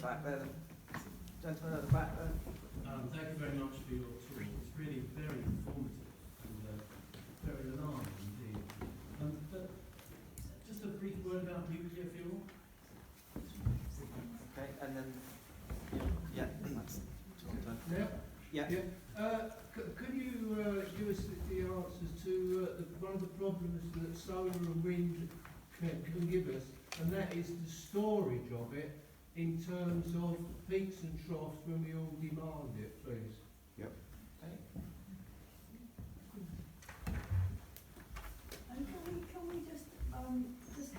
back there. Gentleman at the back there. Thank you very much for your talk. It's really very informative and very alarming indeed. But just a brief word about nuclear fuel. Okay, and then yeah, that's Yeah. Could you give us the answers to one of the problems that solar and wind can give us, and that is the storage of it in terms of peaks and troughs when we all demand it, please? Yep. okay. And can we just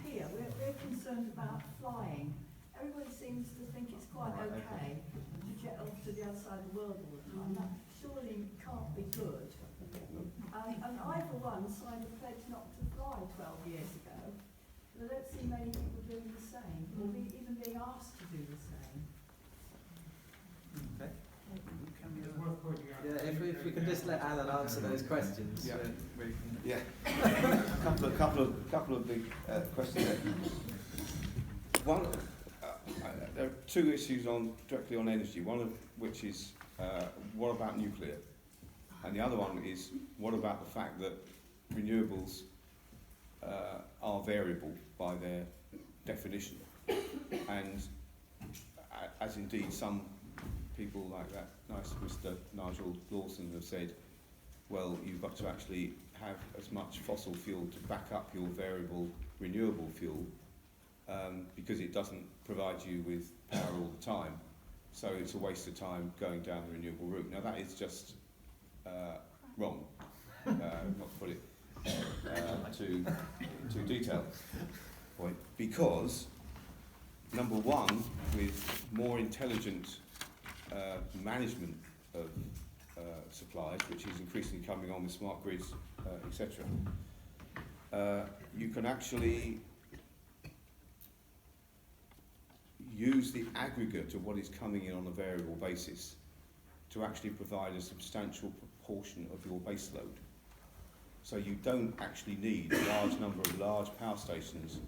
here, we're concerned about flying. Everybody seems to think it's quite okay to jet off to the other side of the world all the time. That surely can't be good. And I, for one, signed a pledge not to fly 12 years ago. But I don't see many people doing the same, or even being asked to do the same. Okay. It's worth pointing out. Yeah, if we can just let Alan answer those questions. Yeah. We can. Yeah. couple of big questions there. One, there are two issues directly on energy. One of which is what about nuclear, and the other one is what about the fact that renewables are variable by their definition, and as indeed some people like that nice Mr. Nigel Lawson have said, well, you've got to actually have as much fossil fuel to back up your variable renewable fuel, because it doesn't provide you with power all the time, so it's a waste of time going down the renewable route. Now that is just wrong, not to put it too detailed point, because number one, with more intelligent management of supplies, which is increasingly coming on with smart grids, etc., you can actually use the aggregate of what is coming in on a variable basis to actually provide a substantial proportion of your base load. So you don't actually need a large number of large power stations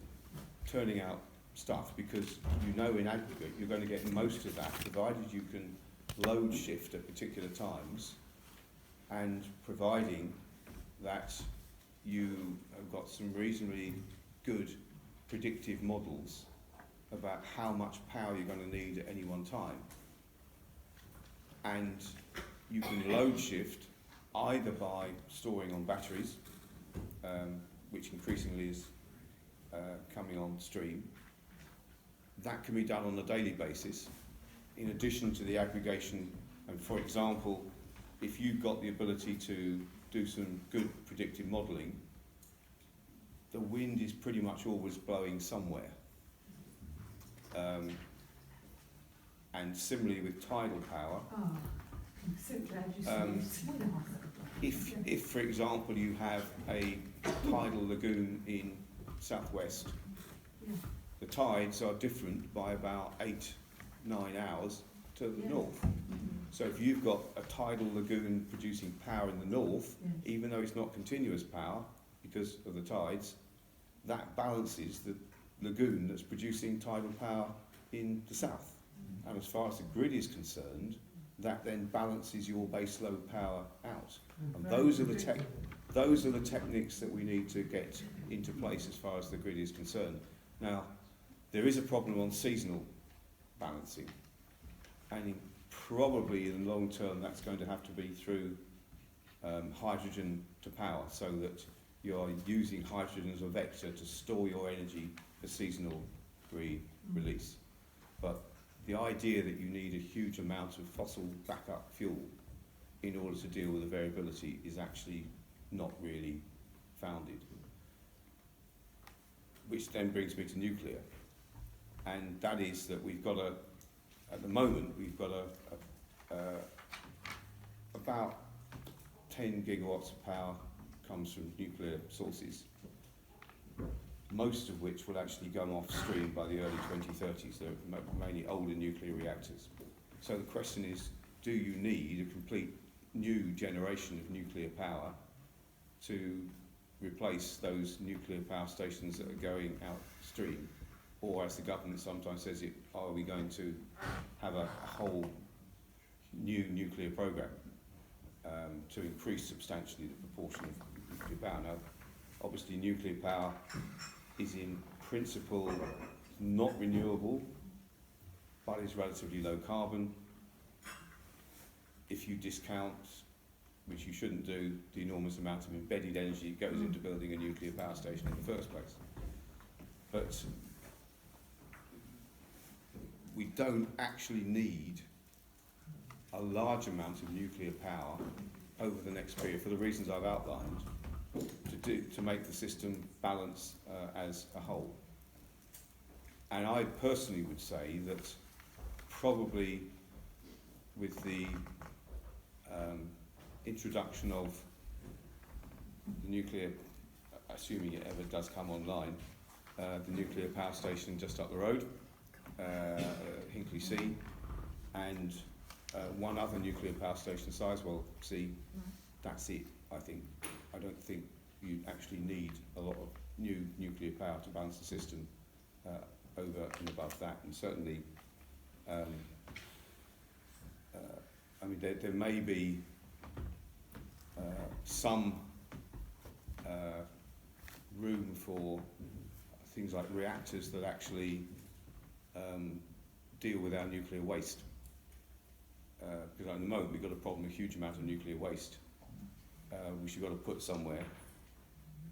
turning out stuff, because you know in aggregate you're going to get most of that, provided you can load shift at particular times, and providing that you have got some reasonably good predictive models about how much power you're going to need at any one time. And you can load shift either by storing on batteries, which increasingly is coming on stream. That can be done on a daily basis, in addition to the aggregation. And for example, if you've got the ability to do some good predictive modelling, the wind is pretty much always blowing somewhere. And similarly with tidal power, I'm so glad you if for example you have a tidal lagoon in southwest, the tides are different by about 8-9 hours to the north. So if you've got a tidal lagoon producing power in the north, even though it's not continuous power because of the tides, that balances the lagoon that's producing tidal power in the south. And as far as the grid is concerned, that then balances your base load power out. And those are the techniques that we need to get into place as far as the grid is concerned. Now, there is a problem on seasonal balancing, and probably in the long term that's going to have to be through hydrogen to power, so that you're using hydrogen as a vector to store your energy for seasonal release. But the idea that you need a huge amount of fossil backup fuel in order to deal with the variability is actually not really founded. Which then brings me to nuclear. And that is that we've got at the moment, we've got about 10 gigawatts of power comes from nuclear sources, most of which will actually come off stream by the early 2030s. They're mainly older nuclear reactors. So the question is, do you need a complete new generation of nuclear power to replace those nuclear power stations that are going out stream? or as the government sometimes says it, are we going to have a whole new nuclear programme to increase substantially the proportion of nuclear power? Now, obviously nuclear power is in principle not renewable, but is relatively low carbon. If you discount, which you shouldn't do, the enormous amount of embedded energy that goes into building a nuclear power station in the first place. But we don't actually need a large amount of nuclear power over the next period for the reasons I've outlined to make the system balance as a whole. And I personally would say that probably with the introduction of the nuclear, assuming it ever does come online, the nuclear power station just up the road, Hinkley C, and one other nuclear power station, Sizewell C, that's it, I think. I don't think you actually need a lot of new nuclear power to balance the system over and above that, and certainly I mean there may be some room for things like reactors that actually deal with our nuclear waste, because at the moment we've got a problem, a huge amount of nuclear waste which we've got to put somewhere,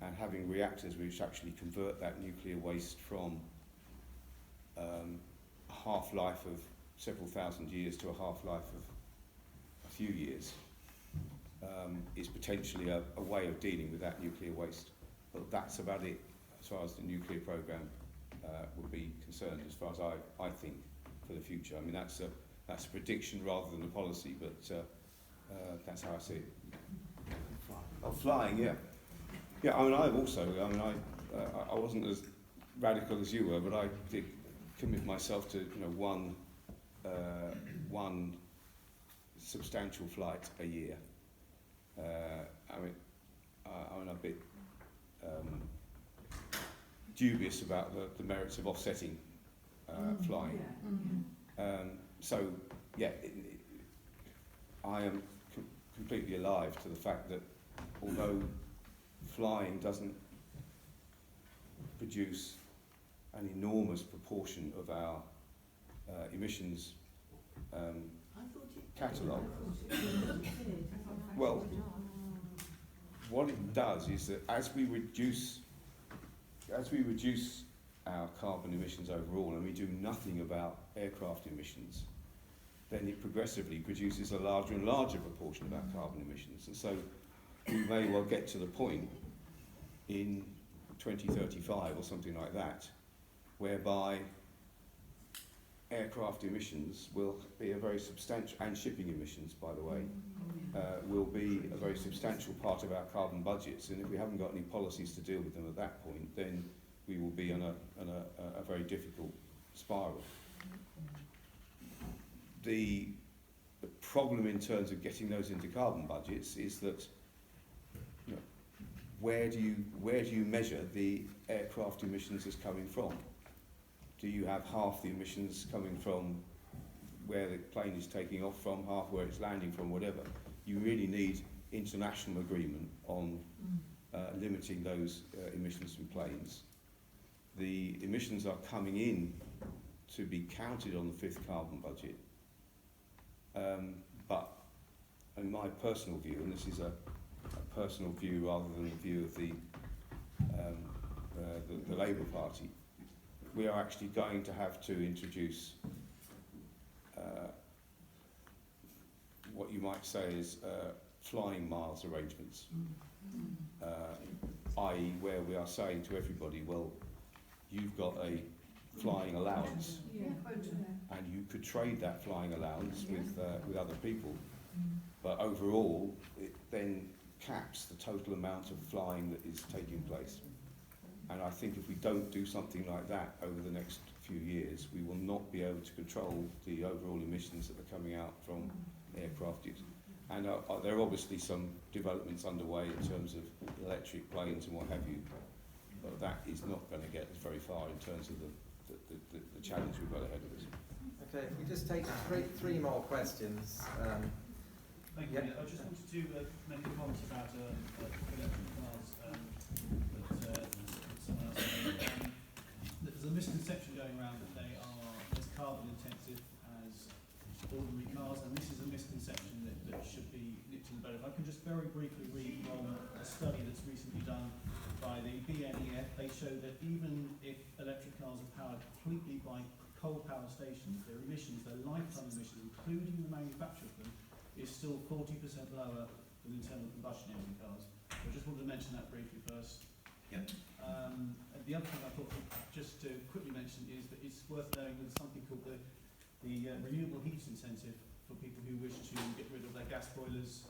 and having reactors which actually convert that nuclear waste from a half-life of several thousand years to a half-life of a few years is potentially a way of dealing with that nuclear waste. But that's about it as far as the nuclear programme would be concerned, as far as I think for the future. I mean, that's a prediction rather than a policy, but that's how I see it. Oh, flying, yeah. Yeah, I mean, I wasn't as radical as you were, but I did commit myself to, one substantial flight a year. I'm a bit dubious about the merits of offsetting flying. So, yeah, I am completely alive to the fact that although flying doesn't produce an enormous proportion of our emissions catalogue, well, what it does is that as we reduce our carbon emissions overall, and we do nothing about aircraft emissions, then it progressively produces a larger and larger proportion of our carbon emissions. And so we may well get to the point in 2035 or something like that, whereby aircraft emissions will be a very substantial, and shipping emissions, by the way, will be a very substantial part of our carbon budgets. And if we haven't got any policies to deal with them at that point, then we will be on a very difficult spiral. The problem in terms of getting those into carbon budgets is that, where do you measure the aircraft emissions as coming from? Do you have half the emissions coming from where the plane is taking off from, half where it's landing from, whatever? You really need international agreement on limiting those emissions from planes. The emissions are coming in to be counted on the fifth carbon budget. But in my personal view, and this is a personal view rather than the view of the Labour Party, we are actually going to have to introduce what you might say is flying miles arrangements, i.e. where we are saying to everybody, well, you've got a flying allowance, and you could trade that flying allowance with other people, but overall it then caps the total amount of flying that is taking place. And I think if we don't do something like that over the next few years, we will not be able to control the overall emissions that are coming out from aircraft use. And there are obviously some developments underway in terms of electric planes and what have you, but that is not going to get us very far in terms of the challenge we've got ahead of us. Okay, if we just take three more questions. Thank you. Yeah. I just wanted to make a comment about electric cars that someone else made. There's a misconception going around that they are as carbon intensive as ordinary cars, and this is a misconception that should be nipped in the bud. If I can just very briefly read from a study that's recently done by the BNEF, they show that even if electric cars are powered completely by coal power stations, their emissions, their lifetime emissions, including the manufacture of them, is still 40% lower than internal combustion engine cars. So I just wanted to mention that briefly first. Yep. And the other thing I thought just to quickly mention is that it's worth knowing there's something called the renewable heat incentive for people who wish to get rid of their gas boilers,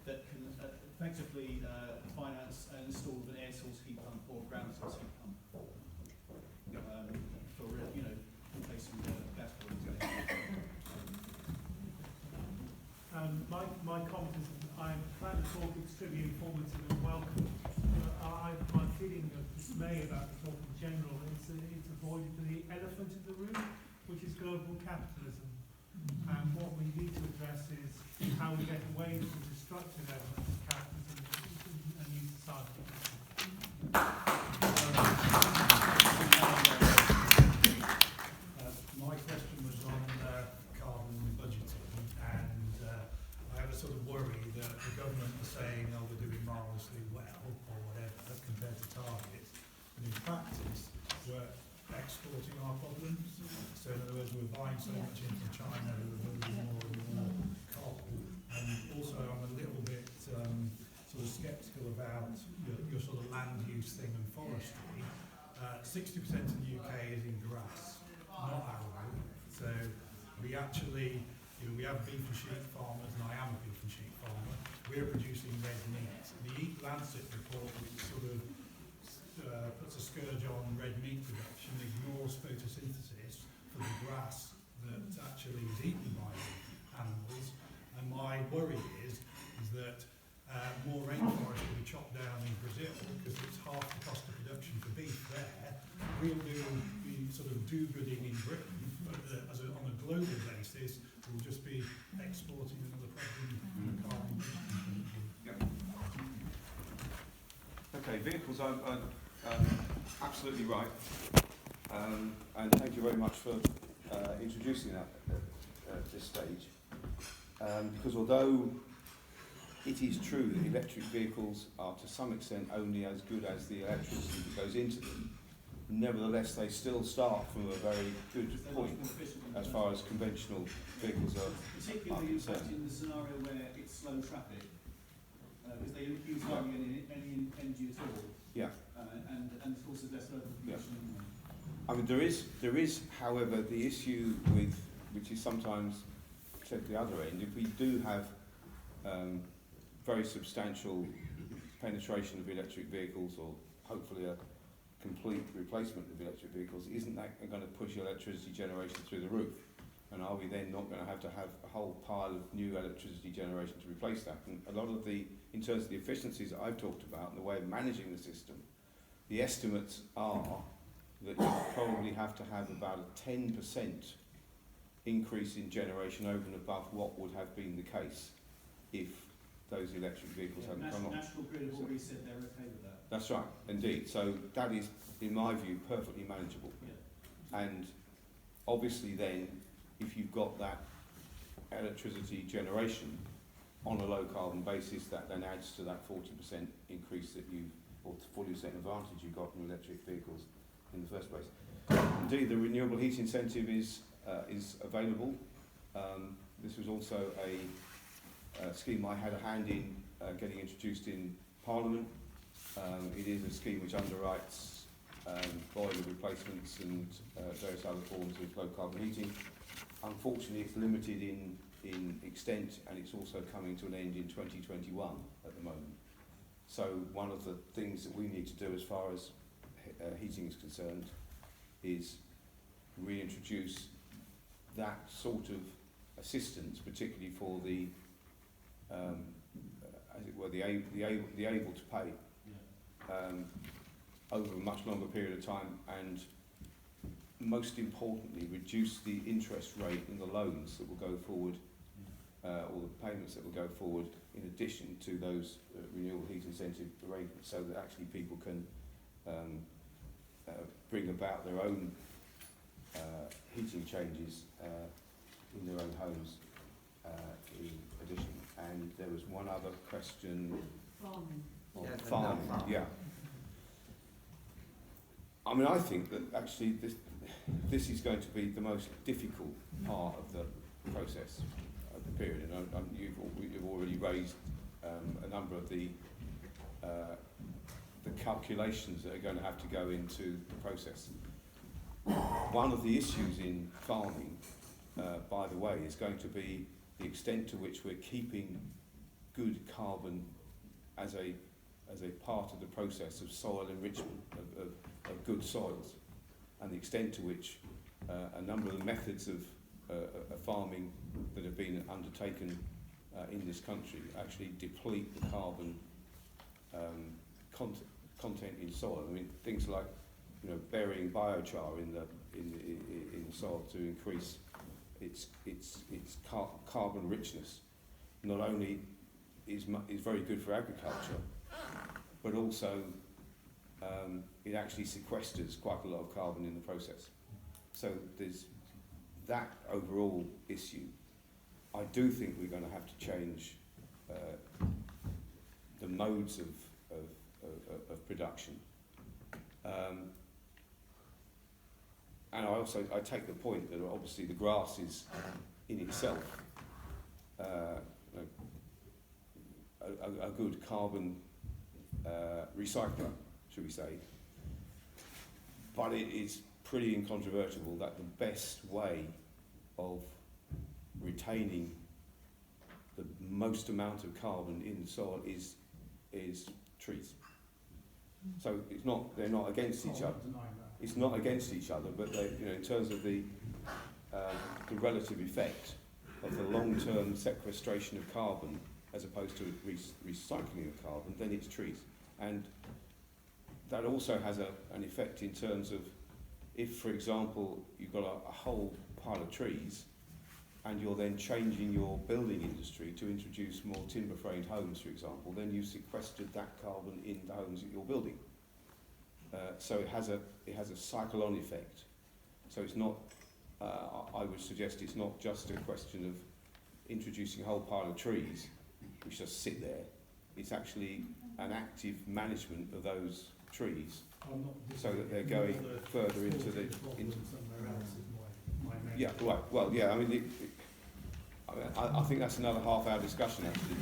that can effectively finance and install an air source heat pump or ground source heat pump for replacing gas boilers. My comment is I found the talk extremely informative and welcome. My feeling of dismay about the talk in general is that it's avoided the elephant in the room, which is global capitalism. And what we need to address is how we get away from the destructive elements of capitalism and new society. My question was on carbon budgeting, and I have a sort of worry that the government are saying, oh, we're doing marvellously well, or whatever, compared to targets, and in practice, we're exporting our problems. So in other words, we're buying so much in from China, we're building more and more coal, and also I'm a little bit sort of sceptical about your sort of land use thing and forestry. 60% of the UK is in grass, not arable. So we actually, we have beef and sheep farmers, and I am a beef and sheep farmer. We're producing red meat. The Eat Lancet report, which sort of puts a scourge on red meat production, ignores photosynthesis for the grass that actually is eaten by the animals. And my worry is that more rainforest will be chopped down in Brazil because it's half the cost of production for beef there. We'll be sort of do-gooding in Britain, but on a global basis, we'll just be exporting another problem from the carbon emission. Okay, vehicles are absolutely right, and thank you very much for introducing that at this stage. Because although it is true that electric vehicles are to some extent only as good as the electricity that goes into them, nevertheless they still start from a very good point as far as conventional vehicles are Particularly concerned. in the scenario where it's slow traffic, because they use hardly any energy at all. Yeah. And of course there's local pollution. I mean, there is, however, the issue with, which is sometimes said at the other end, if we do have very substantial penetration of electric vehicles, or hopefully a complete replacement of electric vehicles, isn't that going to push electricity generation through the roof? And are we then not going to have a whole pile of new electricity generation to replace that? And a lot of in terms of the efficiencies that I've talked about and the way of managing the system, the estimates are that you probably have to have about a 10% increase in generation over and above what would have been the case if those electric vehicles hadn't come on. National Grid have already said they're okay with that. That's right, indeed. So that is, in my view, perfectly manageable. Yeah. And obviously then, if you've got that electricity generation on a low carbon basis, that then adds to that 40% increase that or 40% advantage you got from electric vehicles in the first place. Indeed, the renewable heat incentive is available. This was also a scheme I had a hand in getting introduced in Parliament. It is a scheme which underwrites boiler replacements and various other forms of low carbon heating. Unfortunately, it's limited in extent, and it's also coming to an end in 2021 at the moment. So one of the things that we need to do as far as heating is concerned is reintroduce that sort of assistance, particularly for the as it were, the able to pay over a much longer period of time, and most importantly, reduce the interest rate in the loans that will go forward, or the payments that will go forward, in addition to those renewable heat incentive arrangements, so that actually people can bring about their own heating changes in their own homes in addition. And there was one other question Farming. on Yeah, the farming. farm. Yeah. I mean, I think that actually this is going to be the most difficult part of the process of the period, and you've already raised a number of the calculations that are going to have to go into the process. One of the issues in farming, by the way, is going to be the extent to which we're keeping good carbon as a part of the process of soil enrichment, of good soils, and the extent to which a number of the methods of farming that have been undertaken in this country actually deplete the carbon content in soil. I mean, things like, you know, burying biochar in the soil to increase its carbon richness, not only is very good for agriculture, but also it actually sequesters quite a lot of carbon in the process. So there's that overall issue. I do think we're going to have to change the modes of production. And I take the point that obviously the grass is in itself a good carbon recycler, should we say. But it is pretty incontrovertible that the best way of retaining the most amount of carbon in the soil is trees. So they're not against each other. It's not against each other, but they, you know, in terms of the relative effect of the long-term sequestration of carbon as opposed to recycling of carbon, then it's trees. And that also has an effect in terms of, if, for example, you've got a whole pile of trees and you're then changing your building industry to introduce more timber-framed homes, for example, then you've sequestered that carbon in the homes that you're building. So it has a cycle-on effect. So it's not, I would suggest it's not just a question of introducing a whole pile of trees which just sit there. It's actually an active management of those trees so that they're going further into the... Yeah, right. Well, yeah, I mean, I think that's another half-hour discussion actually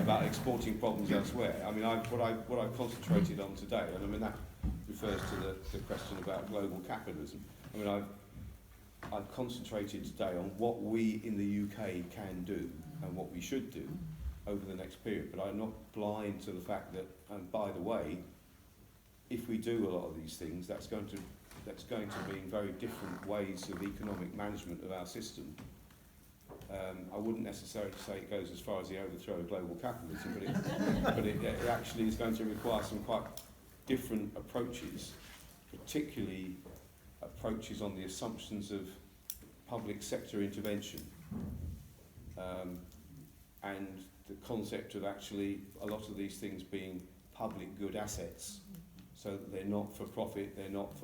about exporting problems elsewhere. I mean, what I've concentrated on today, and I mean that refers to the question about global capitalism. I mean, I've concentrated today on what we in the UK can do and what we should do over the next period, but I'm not blind to the fact that, and by the way, if we do a lot of these things, that's going to mean very different ways of economic management of our system. I wouldn't necessarily say it goes as far as the overthrow of global capitalism, but it actually is going to require some quite different approaches, particularly approaches on the assumptions of public sector intervention, and the concept of actually a lot of these things being public good assets, so that they're not for profit, they're not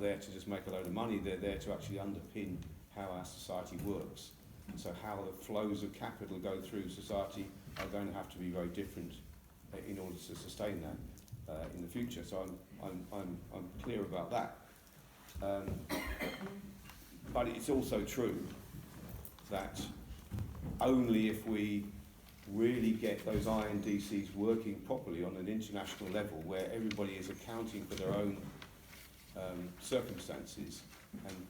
there to just make a load of money, they're there to actually underpin how our society works. And so how the flows of capital go through society are going to have to be very different in order to sustain that in the future. So I'm clear about that. But it's also true that only if we really get those INDCs working properly on an international level, where everybody is accounting for their own circumstances and,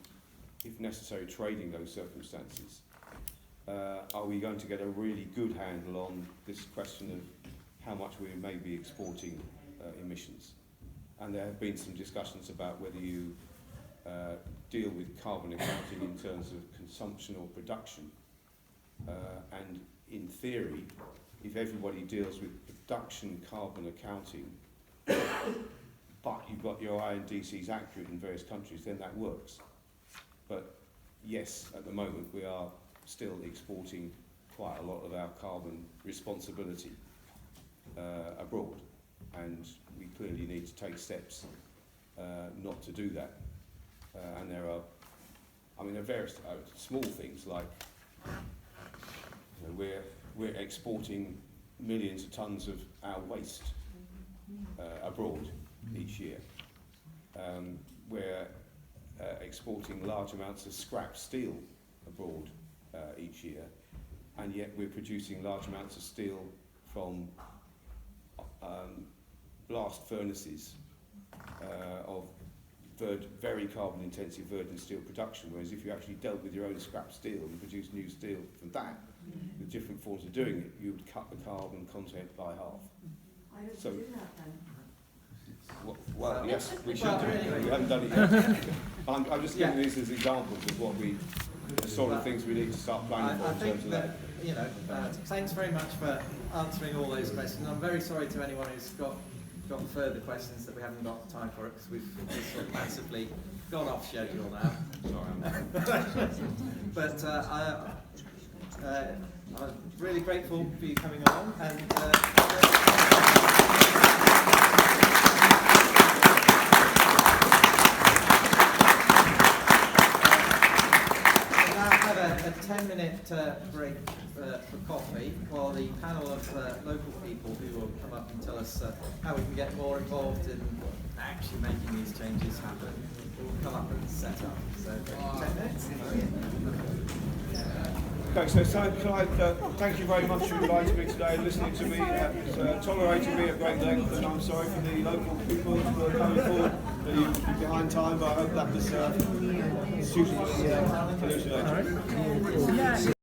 if necessary, trading those circumstances, are we going to get a really good handle on this question of how much we may be exporting emissions. And there have been some discussions about whether you deal with carbon accounting in terms of consumption or production. And in theory, if everybody deals with production carbon accounting but you've got your INDCs accurate in various countries, then that works. But yes, at the moment we are still exporting quite a lot of our carbon responsibility abroad, and we clearly need to take steps not to do that. And there are various small things like we're exporting millions of tons of our waste abroad each year. We're exporting large amounts of scrap steel abroad each year, and yet we're producing large amounts of steel from blast furnaces of very carbon intensive virgin steel production, whereas if you actually dealt with your own scrap steel and produced new steel from that, with different forms of doing it, you would cut the carbon content by half. I hope So- to do that then. Well, yes, we should Well, do it. anyway. We haven't done it yet. I'm just giving these as examples of what the sort of things we need to start planning for I in think terms of that, thanks very much for answering all those questions. I'm very sorry to anyone who's got further questions that we haven't got time for, because we've sort of massively gone off schedule now. Sorry, But I'm really grateful for you coming along, and we'll now have a 10-minute break for coffee, while the panel of local people who will come up and tell us how we can get more involved in actually making these changes happen will come up and set up. So 10 minutes. Okay, so can I thank you very much for inviting me today, listening to me, tolerating me at great length, and I'm sorry for the local people who are coming forward. You're behind time, but I hope that was suitably hallucinating.